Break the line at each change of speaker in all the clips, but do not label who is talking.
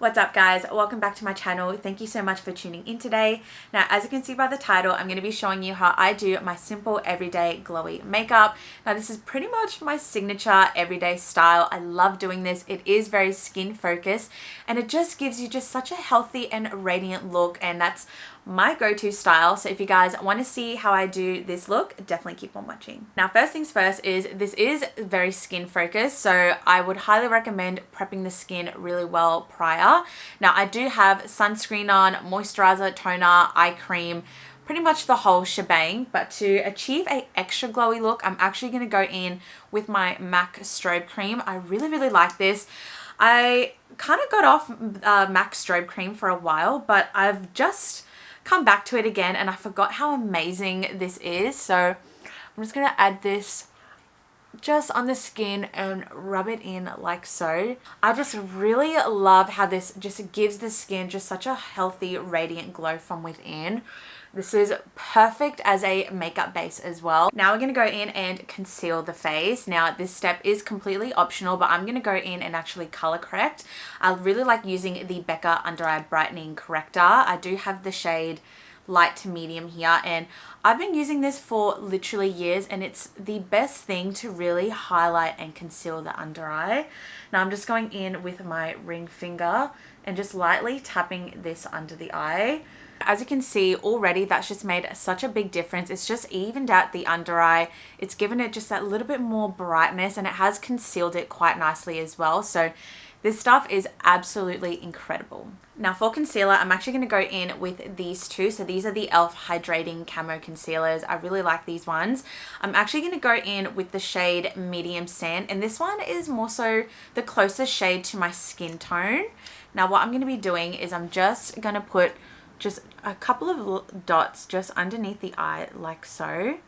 What's up guys, welcome back to my channel. Thank you so much for tuning in today. Now as you can see by the title, I'm going to be showing you how I do my simple everyday glowy makeup. Now this is pretty much my signature everyday style. I love doing this. It is very skin focused and it just gives you just such a healthy and radiant look, and that's my go-to style. So if you guys want to see how I do this look, definitely keep on watching. Now first things first is this is very skin focused, so I would highly recommend prepping the skin really well prior. Now I do have sunscreen on, moisturizer, toner, eye cream, pretty much the whole shebang, but to achieve a extra glowy look, I'm actually going to go in with my MAC Strobe Cream. I really like this. I kind of got off MAC Strobe Cream for a while, but I've just come back to it again and I forgot how amazing this is. So I'm just going to add this just on the skin and rub it in like so. I just really love how this just gives the skin just such a healthy, radiant glow from within. This is perfect as a makeup base as well. Now we're going to go in and conceal the face. Now this step is completely optional, but I'm going to go in and actually color correct. I really like using the Becca Under Eye Brightening Corrector. I do have the shade light to medium here, and I've been using this for literally years, and it's the best thing to really highlight and conceal the under eye. Now I'm just going in with my ring finger and just lightly tapping this under the eye. As you can see already, that's just made such a big difference. It's just evened out the under eye. It's given it just that little bit more brightness, and it has concealed it quite nicely as well. So this stuff is absolutely incredible. Now for concealer, I'm actually going to go in with these two. So these are the e.l.f. Hydrating Camo Concealers. I really like these ones. I'm actually going to go in with the shade Medium Sand, and this one is more so the closest shade to my skin tone. Now what I'm going to be doing is I'm just going to put just a couple of dots just underneath the eye like so.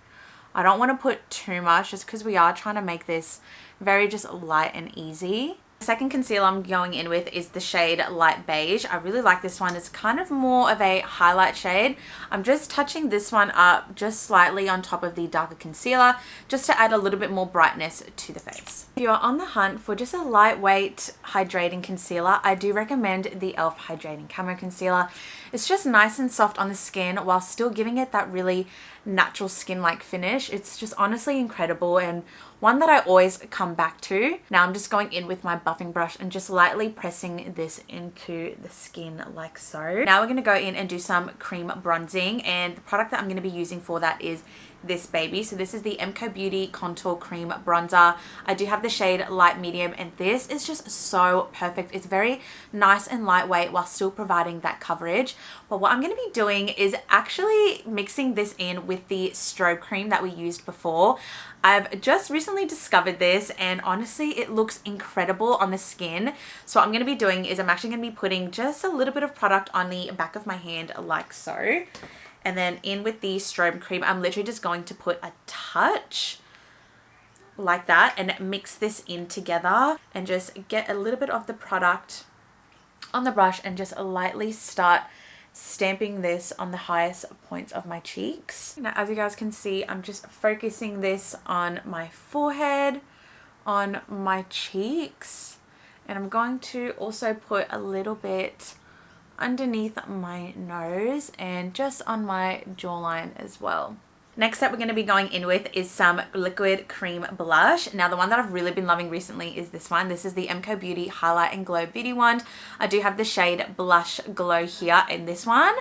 I don't want to put too much just because we are trying to make this very just light and easy. The second concealer I'm going in with is the shade Light Beige. I really like this one. It's kind of more of a highlight shade. I'm just touching this one up just slightly on top of the darker concealer just to add a little bit more brightness to the face. If you're on the hunt for just a lightweight hydrating concealer, I do recommend the e.l.f. Hydrating Camo Concealer. It's just nice and soft on the skin while still giving it that really natural skin-like finish. It's just honestly incredible, and one that I always come back to. Now I'm just going in with my buffing brush and just lightly pressing this into the skin like so. Now we're going to go in and do some cream bronzing, and the product that I'm going to be using for that is this baby. So this is the MCO Beauty Contour Cream Bronzer. I do have the shade Light Medium, and this is just so perfect. It's very nice and lightweight while still providing that coverage. But what I'm going to be doing is actually mixing this in with the strobe cream that we used before. I've just recently discovered this, and honestly it looks incredible on the skin. So what I'm going to be doing is I'm actually going to be putting just a little bit of product on the back of my hand like so. And then in with the strobe cream, I'm literally just going to put a touch like that and mix this in together and just get a little bit of the product on the brush and just lightly start stamping this on the highest points of my cheeks. Now as you guys can see, I'm just focusing this on my forehead, on my cheeks, and I'm going to also put a little bit underneath my nose and just on my jawline as well. Next up we're going to be going in with is some liquid cream blush. Now the one that I've really been loving recently is this one. This is the MCO Beauty Highlight and Glow Beauty Wand. I do have the shade Blush Glow here in this one.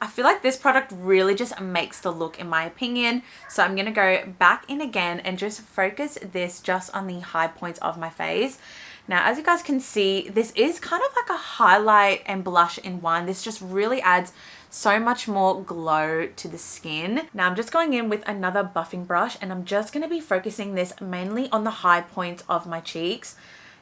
I feel like this product really just makes the look in my opinion. So I'm going to go back in again and just focus this just on the high points of my face. Now, as you guys can see, this is kind of like a highlight and blush in one. This just really adds so much more glow to the skin. Now, I'm just going in with another buffing brush, and I'm just going to be focusing this mainly on the high points of my cheeks.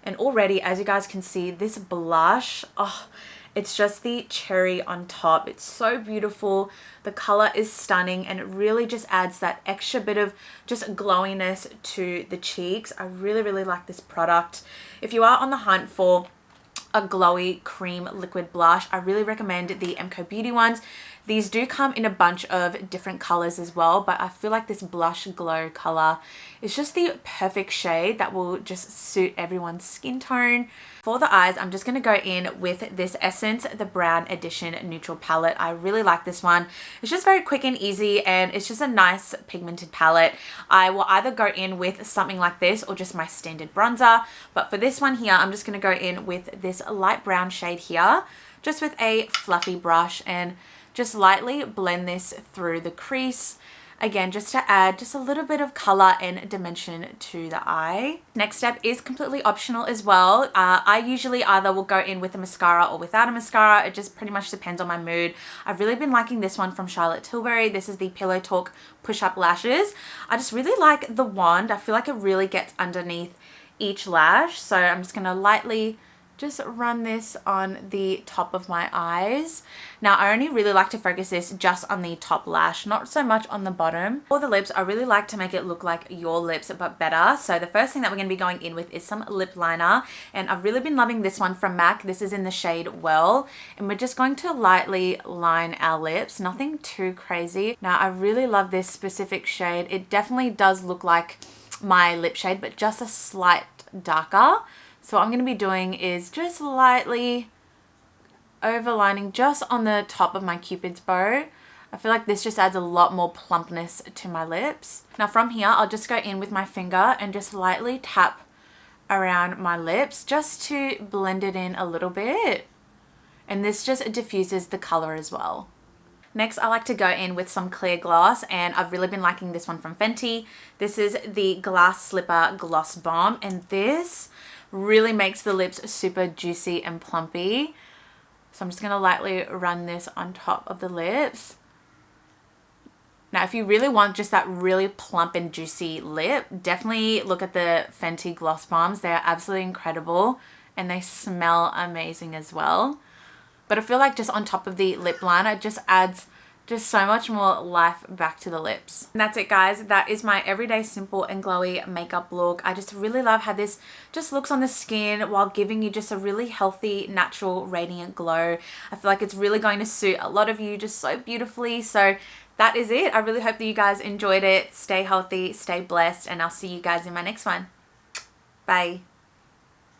And already, as you guys can see, this blush, oh, it's just the cherry on top. It's so beautiful. The color is stunning, and it really just adds that extra bit of just glowiness to the cheeks. I really like this product. If you are on the hunt for a glowy cream liquid blush. I really recommend the MCO Beauty ones. These do come in a bunch of different colors as well, but I feel like this Blush Glow color is just the perfect shade that will just suit everyone's skin tone. For the eyes, I'm just going to go in with this Essence the Brown Edition Neutral Palette. I really like this one. It's just very quick and easy, and it's just a nice pigmented palette. I will either go in with something like this or just my standard bronzer, but for this one here, I'm just going to go in with this light brown shade here, just with a fluffy brush, and just lightly blend this through the crease. Again, just to add just a little bit of color and dimension to the eye. Next step is completely optional as well. I usually either will go in with a mascara or without a mascara. It just pretty much depends on my mood. I've really been liking this one from Charlotte Tilbury. This is the Pillow Talk Push Up Lashes. I just really like the wand. I feel like it really gets underneath each lash. So I'm just gonna lightly just run this on the top of my eyes. Now, I only really like to focus this just on the top lash, not so much on the bottom. For the lips, I really like to make it look like your lips, but better. So the first thing that we're going to be going in with is some lip liner, and I've really been loving this one from MAC. This is in the shade Well, and we're just going to lightly line our lips, nothing too crazy. Now, I really love this specific shade. It definitely does look like my lip shade, but just a slight darker. So what I'm going to be doing is just lightly overlining just on the top of my Cupid's bow. I feel like this just adds a lot more plumpness to my lips. Now from here, I'll just go in with my finger and just lightly tap around my lips just to blend it in a little bit. And this just diffuses the color as well. Next, I like to go in with some clear gloss, and I've really been liking this one from Fenty. This is the Glass Slipper Gloss Bomb, and this really makes the lips super juicy and plumpy. So I'm just going to lightly run this on top of the lips. Now, if you really want just that really plump and juicy lip, definitely look at the Fenty Gloss Bombs. They are absolutely incredible, and they smell amazing as well. But I feel like just on top of the lip liner, it just adds just so much more life back to the lips. And that's it, guys. That is my everyday simple and glowy makeup look. I just really love how this just looks on the skin while giving you just a really healthy, natural, radiant glow. I feel like it's really going to suit a lot of you just so beautifully. So that is it. I really hope that you guys enjoyed it. Stay healthy, stay blessed, and I'll see you guys in my next one. Bye.